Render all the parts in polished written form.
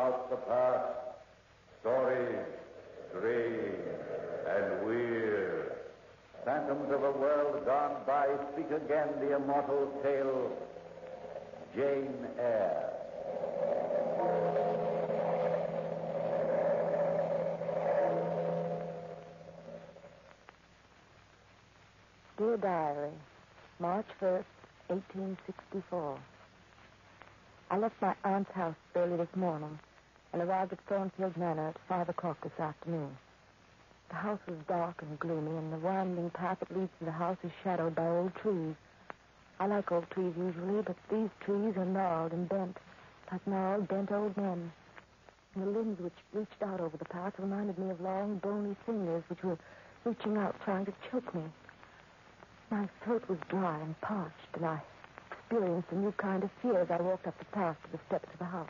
about the past, stories, strange and weird. Phantoms of a world gone by speak again the immortal tale, Jane Eyre. Dear Diary, March 1st, 1864. I left my aunt's house early this morning and arrived at Thornfield Manor at 5 o'clock this afternoon. The house was dark and gloomy, and the winding path that leads to the house is shadowed by old trees. I like old trees usually, but these trees are gnarled and bent, like gnarled, bent old men. And the limbs which reached out over the path reminded me of long, bony fingers which were reaching out, trying to choke me. My throat was dry and parched, and I experienced a new kind of fear as I walked up the path to the steps of the house.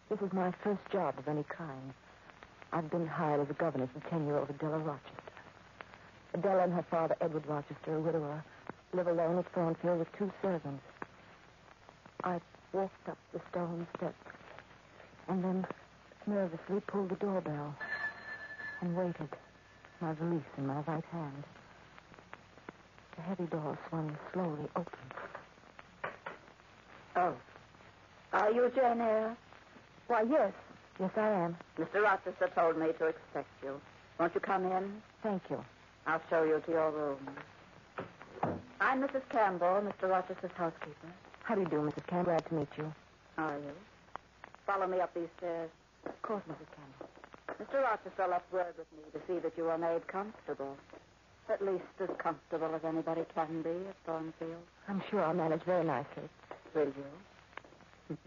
This is my first job of any kind. I've been hired as a governess of 10-year-old Adela Rochester. Adela and her father, Edward Rochester, a widower, live alone at Thornfield with 2 servants. I walked up the stone steps and then nervously pulled the doorbell and waited, my valise in my right hand. The heavy door swung slowly open. Oh. Are you Jane Eyre? Why, yes. Yes, I am. Mr. Rochester told me to expect you. Won't you come in? Thank you. I'll show you to your room. I'm Mrs. Campbell, Mr. Rochester's housekeeper. How do you do, Mrs. Campbell? Glad to meet you. How are you? Follow me up these stairs. Of course, Mrs. Campbell. Mr. Rochester left word with me to see that you are made comfortable. At least as comfortable as anybody can be at Thornfield. I'm sure I'll manage very nicely. Will you?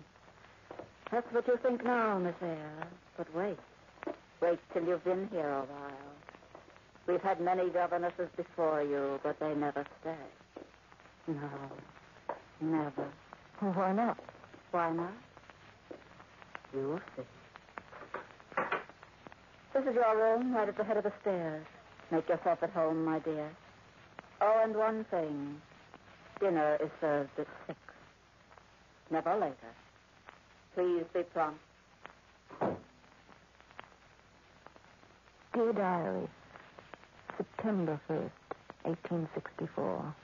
That's what you think now, Miss Eyre. But wait. Wait till you've been here a while. We've had many governesses before you, but they never stay. No, never. Well, why not? Why not? You'll see. This is your room, right at the head of the stairs. Make yourself at home, my dear. Oh, and one thing. Dinner is served at 6. Never later. Please be prompt. Dear Diary, September 1st, 1864.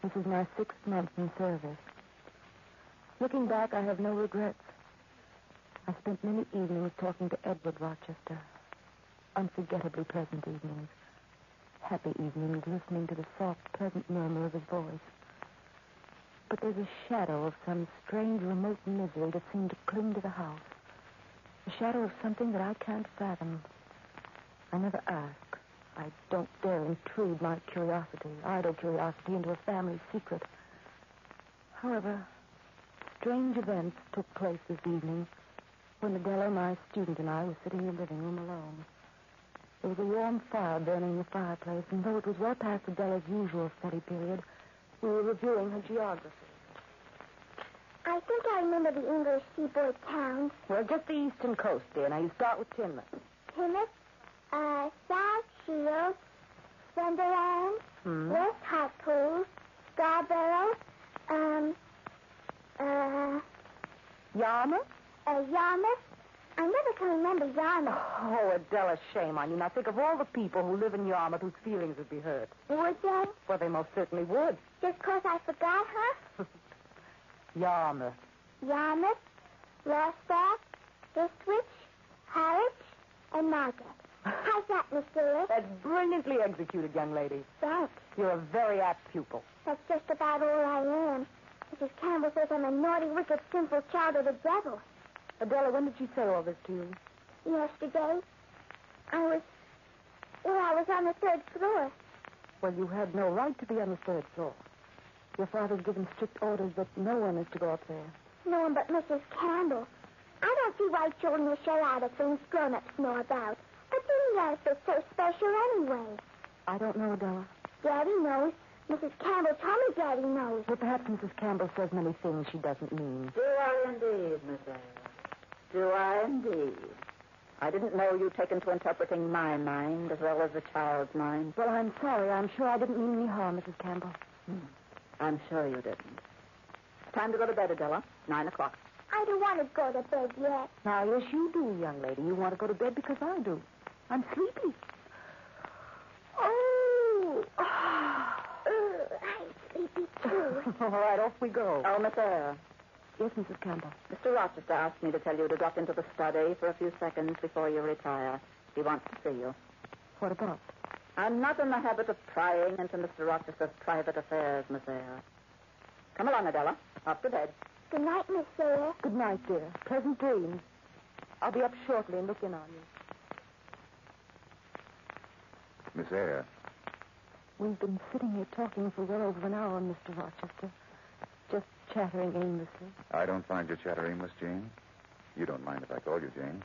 This is my 6th month in service. Looking back, I have no regrets. I spent many evenings talking to Edward Rochester. Unforgettably pleasant evenings. Happy evenings listening to the soft, pleasant murmur of his voice. But there's a shadow of some strange, remote misery that seemed to cling to the house. A shadow of something that I can't fathom. I never ask. I don't dare intrude my curiosity, idle curiosity, into a family secret. However, strange events took place this evening when Adela, my student, and I were sitting in the living room alone. There was a warm fire burning in the fireplace, and though it was well past Adela's usual study period, we were reviewing her geography. I think I remember the English seaboard towns. Well, just the eastern coast, dear. Now, you start with Tinmouth. Plymouth, South Shields, Sunderland, West Hartpool, Scarborough, Yarmouth? Yarmouth. I never can remember Yarmouth. Oh, Adela, shame on you. Now, think of all the people who live in Yarmouth whose feelings would be hurt. Would they? Well, they most certainly would. Just 'cause I forgot her? Yarmouth. Yarmouth, Lostock, Ipswich, Harwich, and Margate. How's that, Mr. Eyre? That's brilliantly executed, young lady. Thanks. You're a very apt pupil. That's just about all I am. Mrs. Campbell says I'm a naughty, wicked, sinful child of the devil. Adela, when did she say all this to you? Yesterday. I was on the 3rd floor. Well, you had no right to be on the 3rd floor. Your father's given strict orders that no one is to go up there. No one but Mrs. Campbell. I don't see why children will show out of things grown-ups know about. But then life is so special anyway. I don't know, Adela. Daddy knows. Mrs. Campbell told me Daddy knows. Well, perhaps Mrs. Campbell says many things she doesn't mean. Do I indeed, Miss Eyre? Do I indeed? I didn't know you'd taken to interpreting my mind as well as the child's mind. Well, I'm sorry. I'm sure I didn't mean any harm, Mrs. Campbell. I'm sure you didn't. It's time to go to bed, Adela. 9 o'clock. I don't want to go to bed yet. Now, yes, you do, young lady. You want to go to bed because I do. I'm sleepy. Oh! I'm sleepy, too. All right, off we go. Oh, Miss Eyre. Yes, Mrs. Campbell. Mr. Rochester asked me to tell you to drop into the study for a few seconds before you retire. He wants to see you. What about? I'm not in the habit of prying into Mr. Rochester's private affairs, Miss Eyre. Come along, Adela. Off to bed. Good night, Miss Eyre. Good night, dear. Pleasant dreams. I'll be up shortly and look in on you. Miss Eyre. We've been sitting here talking for well over an hour, Mr. Rochester. Just chattering aimlessly. I don't find your chatter aimless, Jane. You don't mind if I call you Jane.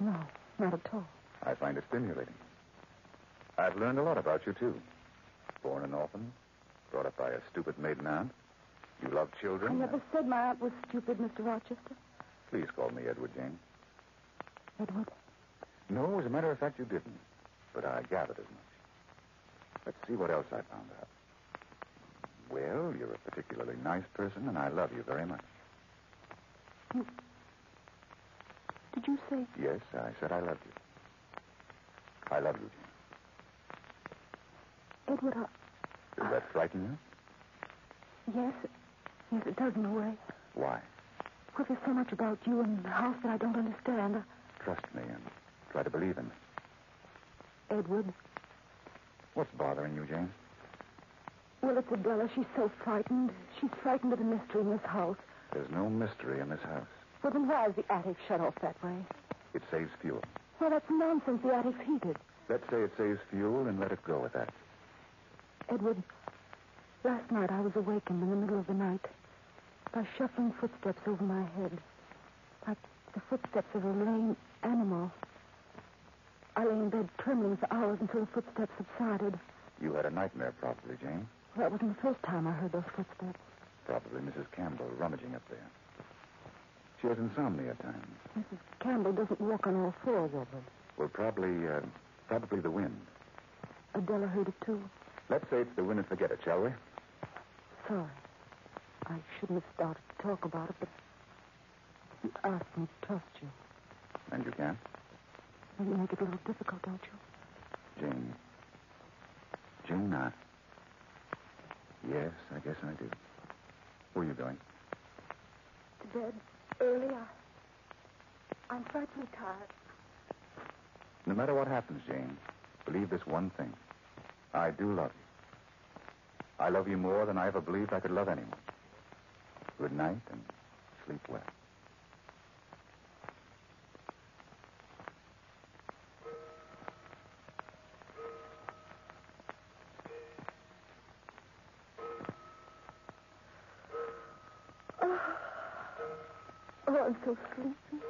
No, not at all. I find it stimulating. I've learned a lot about you, too. Born an orphan, brought up by a stupid maiden aunt. You love children. I never said my aunt was stupid, Mr. Rochester. Please call me Edward, Jane. Edward? No, as a matter of fact, you didn't. But I gathered as much. Let's see what else I found out. Well, you're a particularly nice person, and I love you very much. Did you say? Yes, I said I loved you. I love you, Jane. Edward, Does that frighten you? Yes. Yes, it does in a way. Why? Well, there's so much about you and the house that I don't understand. Trust me and try to believe in me. Edward? What's bothering you, Jane? Well, it's Adela. She's so frightened. She's frightened of the mystery in this house. There's no mystery in this house. Well, then why is the attic shut off that way? It saves fuel. Well, that's nonsense. The attic's heated. Let's say it saves fuel and let it go at that. Edward, last night I was awakened in the middle of the night by shuffling footsteps over my head, like the footsteps of a lame animal. I lay in bed trembling for hours until the footsteps subsided. You had a nightmare, probably, Jane. Well, that wasn't the first time I heard those footsteps. Probably Mrs. Campbell rummaging up there. She has insomnia at times. Mrs. Campbell doesn't walk on all fours, Edward. Well, probably the wind. Adela heard it, too. Let's say it's the wind and forget it, shall we? Sorry. I shouldn't have started to talk about it, but you asked me to trust you. And you can? Well, you make it a little difficult, don't you? Jane, Yes, I guess I do. Where are you going? To bed early. I'm frightfully tired. No matter what happens, Jane, believe this one thing. I do love you. I love you more than I ever believed I could love anyone. Good night and sleep well. Oh, I'm so sleepy.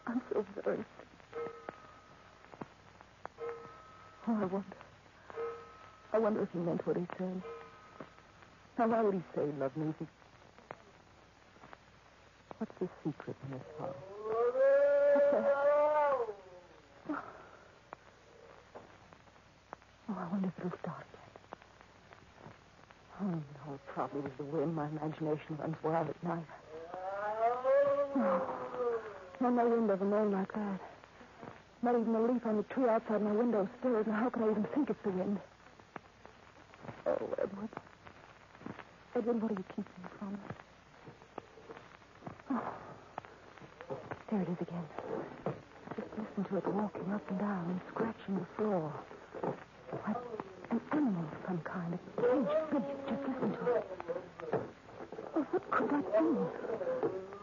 I'm so very sleepy. Oh, I wonder if he meant what he said. Now, why would he say he loved me if he... What's the secret in this house? What's that? Oh, I wonder if it'll start again. Oh, no, it probably was the wind. My imagination runs wild at night. No wind ever moaned like that. Not even a leaf on the tree outside my window stirred. Now, how can I even think it's the wind? Oh, Edward. Edward, what are you keeping from me? Oh. There it is again. Just listen to it walking up and down and scratching the floor. Like an animal of some kind. A cage. Just listen to it. Oh, what could that be?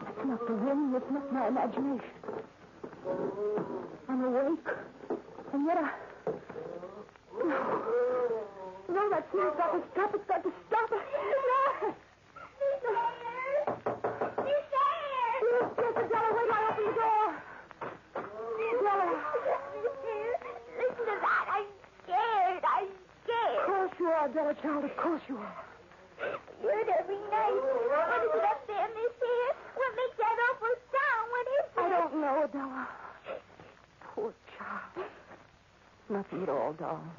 It's not the wind. It's not my imagination. I'm awake. And yet No, that thing's got to stop. It's got to stop. No! Miss Eyre! Yes, Adela, wait, I'll open the door. Adela. Listen to that. I'm scared. Of course you are, Adela, child. Of course you are. Hear it every night. What is it up there, Miss Eyre? What makes that awful sound? What is it? I don't know, Adela. Poor child. Nothing at all, darling.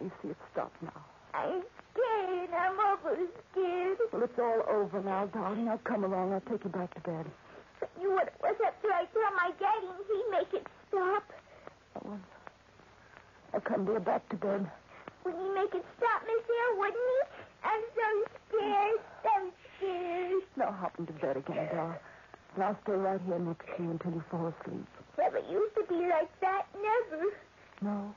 You see, it's stopped now. I'm scared. I'm awful scared. Well, it's all over now, darling. Now come along. I'll take you back to bed. I knew what it was after I tell my daddy and he'd make it stop. I'll come to you back to bed. Would he make it stop, Miss Eyre, wouldn't he? I'm so scared, so scared. Now hop into bed again, Della. And I'll stay right here next to you until you fall asleep. Never used to be like that, never. No?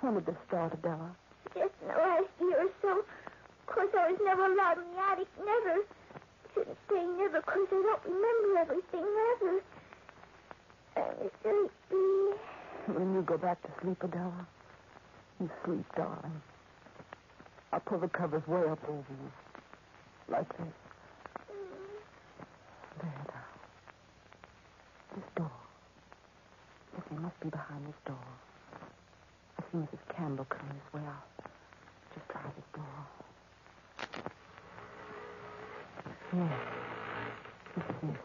When did this start, Della? Just in the last year or so. Of course, I was never allowed in the attic, never. Shouldn't say never, because I don't remember everything, never. I'm sleepy. When you go back to sleep, Adela, you sleep, darling. I'll pull the covers way up over you. Like this. There now. This door. Yes, they must be behind this door. I see Mrs. Campbell coming this way out. Just try this door. Yes. This is it.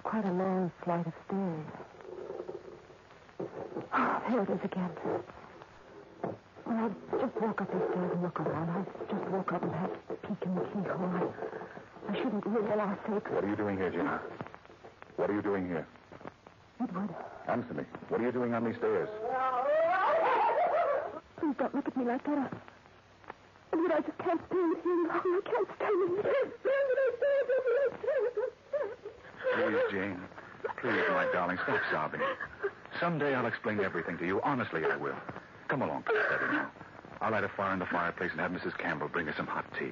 Quite a long flight of stairs. Oh, there it is again. When I just walk up the stairs and look around, I just walk up and have a peek in the keyhole. I shouldn't realize it. What are you doing here, Jim? What are you doing here? Edward. Answer me. What are you doing on these stairs? Please don't look at me like that. Edward, I just can't stay with you long. I can't stay with you. Please, Jane. Please, my darling, stop sobbing. Someday I'll explain everything to you. Honestly, I will. Come along, Steady now. I'll light a fire in the fireplace and have Mrs. Campbell bring us some hot tea.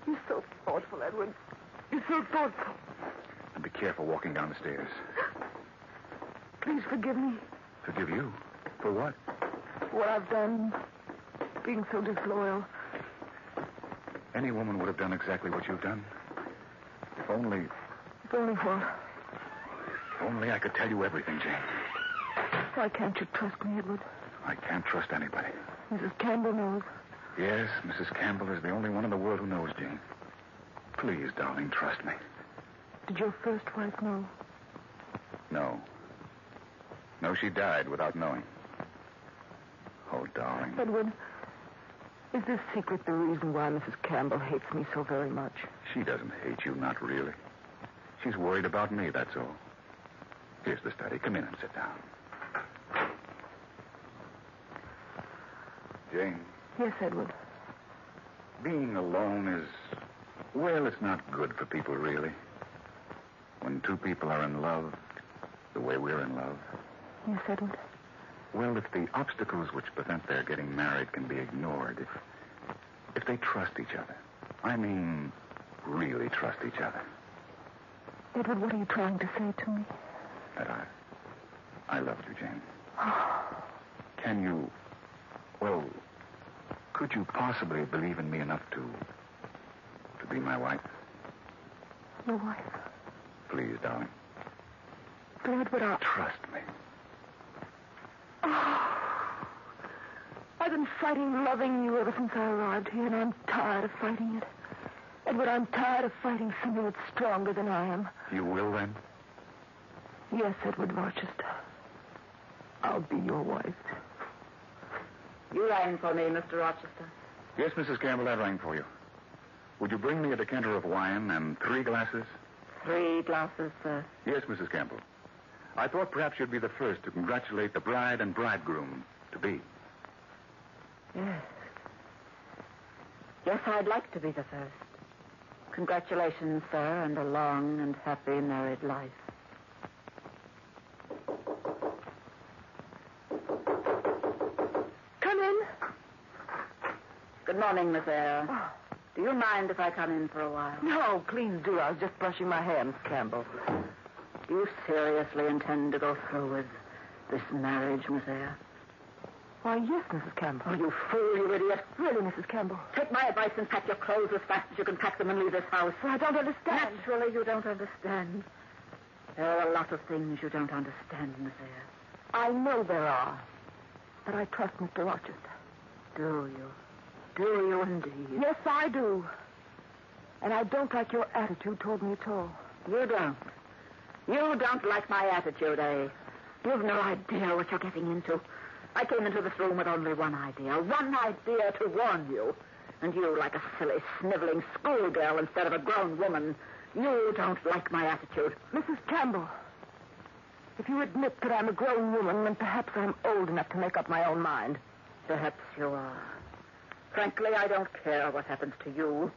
You're so thoughtful, Edward. You're so thoughtful. And be careful walking down the stairs. Please forgive me Forgive you? For what? for what I've done, being so disloyal. Any woman would have done exactly what you've done. If only... If only what? If only I could tell you everything, Jane. Why can't you trust me, Edward? I can't trust anybody. Mrs. Campbell knows. Yes, Mrs. Campbell is the only one in the world who knows, Jane. Please, darling, trust me. Did your first wife know? No. No, she died without knowing. Oh, darling. Edward, is this secret the reason why Mrs. Campbell hates me so very much? She doesn't hate you, not really. She's worried about me, that's all. Here's the study. Come in and sit down. Jane. Yes, Edward. Being alone is... Well, it's not good for people, really. When two people are in love, the way we're in love. Yes, Edward. Well, if the obstacles which prevent their getting married can be ignored, if they trust each other. I mean, really trust each other. Edward, what are you trying to say to me? That I love you, Jane. Can you... Well, could you possibly believe in me enough to be my wife? Your wife? Please, darling. But Edward, Trust me. I've been fighting loving you ever since I arrived here, and I'm tired of fighting it. Edward, I'm tired of fighting something that's stronger than I am. You will, then? Yes, Edward Rochester. I'll be your wife. You rang for me, Mr. Rochester. Yes, Mrs. Campbell, I rang for you. Would you bring me a decanter of wine and 3 glasses? 3 glasses, sir. Yes, Mrs. Campbell. I thought perhaps you'd be the first to congratulate the bride and bridegroom to be. Yes. Yes, I'd like to be the first. Congratulations, sir, and a long and happy married life. Come in. Good morning, Miss Eyre. Do you mind if I come in for a while? No, please do. I was just brushing my hair, Miss Campbell. Do you seriously intend to go through with this marriage, Miss Eyre? Why, yes, Mrs. Campbell. Oh, you fool, you idiot. Really, Mrs. Campbell? Take my advice and pack your clothes as fast as you can pack them and leave this house. I don't understand. Naturally, you don't understand. There are a lot of things you don't understand, Miss Eyre. I know there are. But I trust Mr. Rochester. Do you? Do you indeed? Yes, I do. And I don't like your attitude toward me at all. You don't. You don't like my attitude, eh? You've no idea what you're getting into. I came into this room with only one idea to warn you. And you, like a silly, sniveling schoolgirl instead of a grown woman, You don't like my attitude. Mrs. Campbell, if you admit that I'm a grown woman, then perhaps I'm old enough to make up my own mind. Perhaps you are. Frankly, I don't care what happens to you.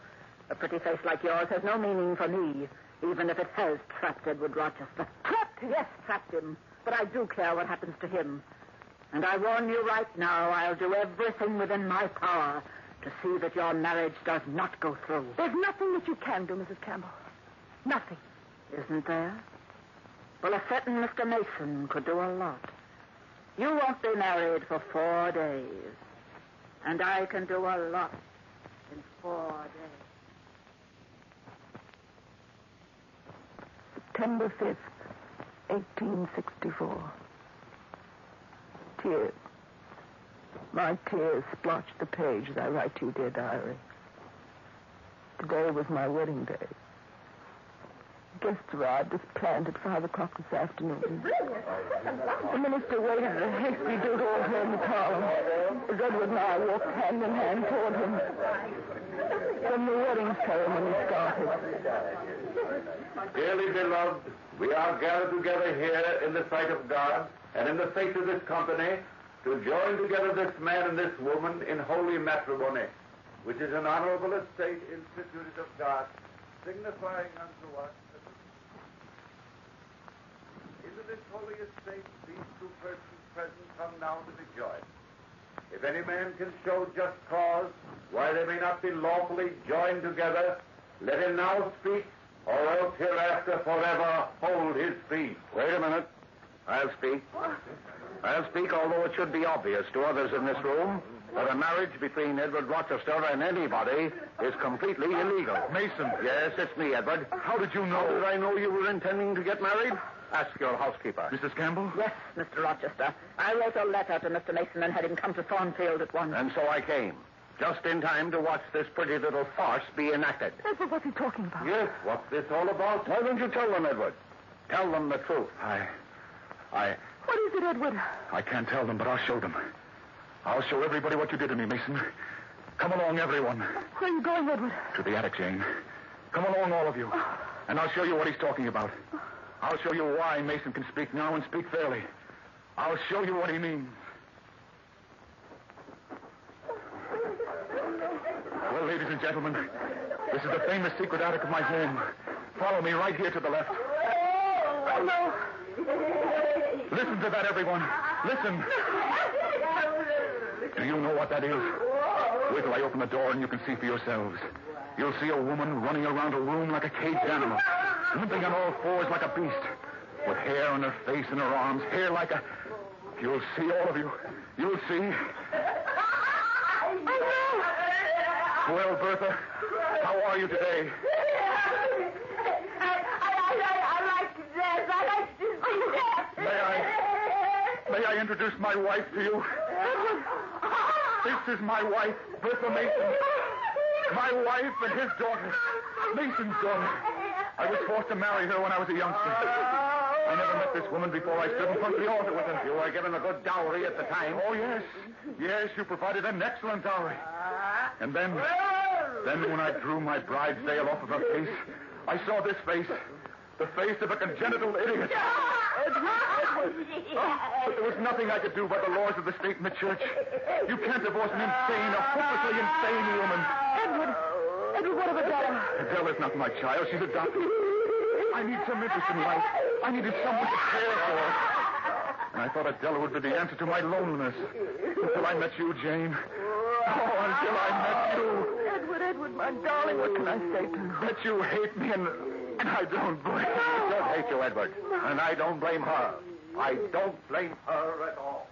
A pretty face like yours has no meaning for me, even if it has trapped Edward Rochester. Trapped him? Yes, trapped him. But I do care what happens to him. And I warn you right now, I'll do everything within my power to see that your marriage does not go through. There's nothing that you can do, Mrs. Campbell. Nothing. Isn't there? Well, a certain Mr. Mason could do a lot. You won't be married for 4 days. And I can do a lot in 4 days. September 5th, 1864. Tears. My tears splotched the page as I write to you, dear diary. Today was my wedding day. Guests arrived as planned at 5 o'clock this afternoon. The minister waited at a hasty do to her in the parlor as Edward and I walked hand in hand toward him. Then the wedding ceremony started. Dearly beloved, we are gathered together here in the sight of God and in the face of this company to join together this man and this woman in holy matrimony, which is an honorable estate instituted of God, signifying unto us that into this holy estate these two persons present come now to be joined. If any man can show just cause why they may not be lawfully joined together, let him now speak, or else hereafter forever hold his peace. Wait a minute. I'll speak. I'll speak, although it should be obvious to others in this room that a marriage between Edward Rochester and anybody is completely illegal. Mason. Yes, it's me, Edward. How did you know? How did I know you were intending to get married? Ask your housekeeper. Mrs. Campbell? Yes, Mr. Rochester. I wrote a letter to Mr. Mason and had him come to Thornfield at once. And so I came. Just in time to watch this pretty little farce be enacted. Edward, what's he talking about? Yes, what's this all about? Why don't you tell them, Edward? Tell them the truth. What is it, Edward? I can't tell them, but I'll show them. I'll show everybody what you did to me, Mason. Come along, everyone. Where are you going, Edward? To the attic, Jane. Come along, all of you. And I'll show you what he's talking about. I'll show you why Mason can speak now and speak fairly. I'll show you what he means. Well, ladies and gentlemen, this is the famous secret attic of my home. Follow me right here to the left. Oh, no. Listen to that, everyone. Listen. Do you know what that is? Wait till I open the door and you can see for yourselves. You'll see a woman running around a room like a caged animal, limping on all fours like a beast, with hair on her face and her arms, hair like a... You'll see, all of you. You'll see. Well, Bertha, how are you today? I like to dance. I like to dance. May I introduce my wife to you? This is my wife, Bertha Mason. My wife and his daughter, Mason's daughter. I was forced to marry her when I was a youngster. I never met this woman before I stood in front of the altar with her. You were given a good dowry at the time. Oh, yes. Yes, you provided an excellent dowry. And then when I drew my bride's veil off of her face, I saw this face. The face of a congenital idiot. Edward! But there was nothing I could do by the laws of the state and the church. You can't divorce an insane, a hopelessly insane woman. Edward, what of Adela? Adela's not my child. She's adopted. I need some interest in life. I needed someone to care for. And I thought Adela would be the answer to my loneliness. Until I met you, Jane. Oh, until I met you. Edward, my darling, what can I say to you? That you hate me and I don't blame you. I don't hate you, Edward. And I don't blame her. I don't blame her at all.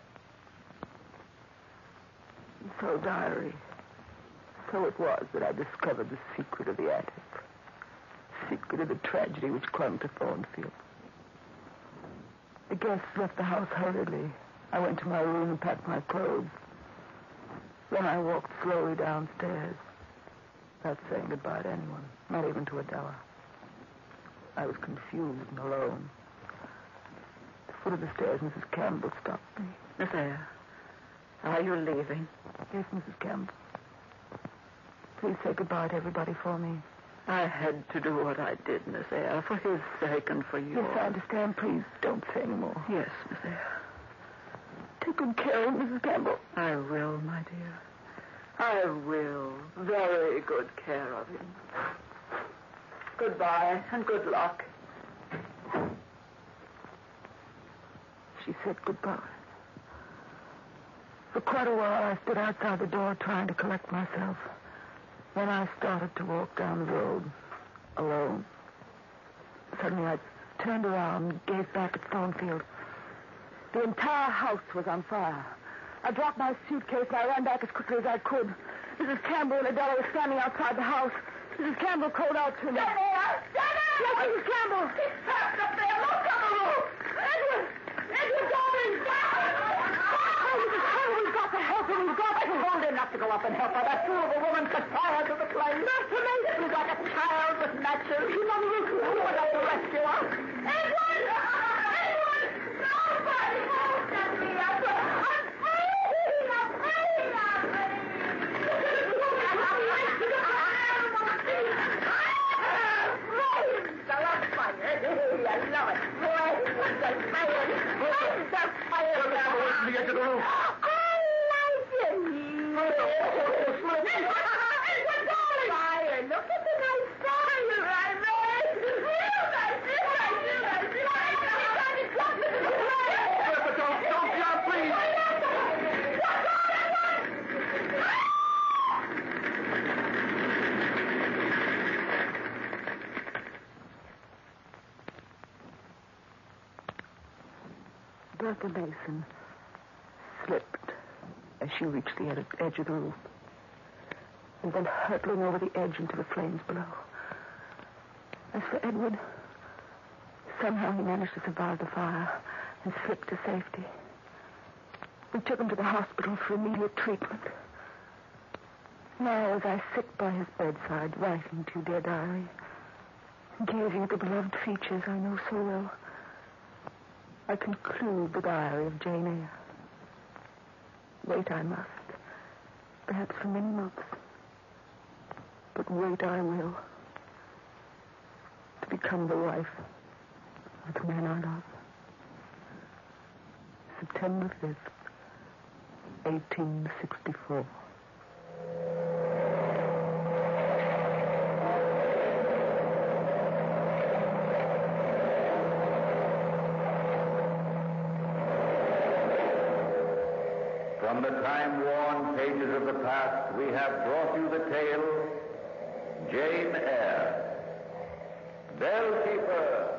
So, diary, so it was that I discovered the secret of the attic. Secret of the tragedy which clung to Thornfield. The guests left the house hurriedly. I went to my room and packed my clothes. Then I walked slowly downstairs, without saying goodbye to anyone, not even to Adela. I was confused and alone. At the foot of the stairs, Mrs. Campbell stopped me. Miss Eyre, are you leaving? Yes, Mrs. Campbell. Please say goodbye to everybody for me. I had to do what I did, Miss Eyre, for his sake and for yours. Yes, I understand. Please don't say any more. Yes, Miss Eyre. Take good care of Mrs. Campbell. I will, my dear. I will. Very good care of him. Goodbye and good luck. She said goodbye. For quite a while, I stood outside the door trying to collect myself. Then I started to walk down the road, alone. Suddenly, I turned around and gazed back at Thornfield. The entire house was on fire. I dropped my suitcase and I ran back as quickly as I could. Mrs. Campbell and Adela were standing outside the house. Mrs. Campbell called out to me. Stand there! Stand there! Yes, Mrs. Campbell! He's trapped up there! Look on the roof! Edward! Edward, darling! Oh, Mrs. Campbell, we've got to help him. We've got to hold him not to go up and help her. That fool of a woman set fire to the place. That's amazing. She's like a child with matches. She's on the roof. Who went up to rescue her? Edward! Edward! Nobody won't get me up! I'm free! I'm free! I'm Bertha Mason slipped as she reached the edge of the roof, and then hurtling over the edge into the flames below. As for Edward, somehow he managed to survive the fire and slip to safety. We took him to the hospital for immediate treatment. Now, as I sit by his bedside, writing to dear diary, gazing at the beloved features I know so well, I conclude the diary of Jane Eyre. Wait I must, perhaps for many months, but wait I will, to become the wife of the man I love. September 5th, 1864. From the time-worn pages of the past, we have brought you the tale, Jane Eyre. Bellkeeper,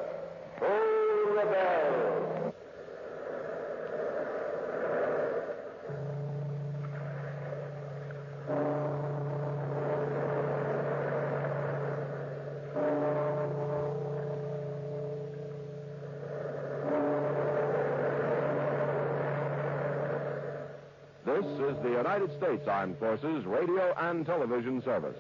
toll the bell. This is the United States Armed Forces Radio and Television Service.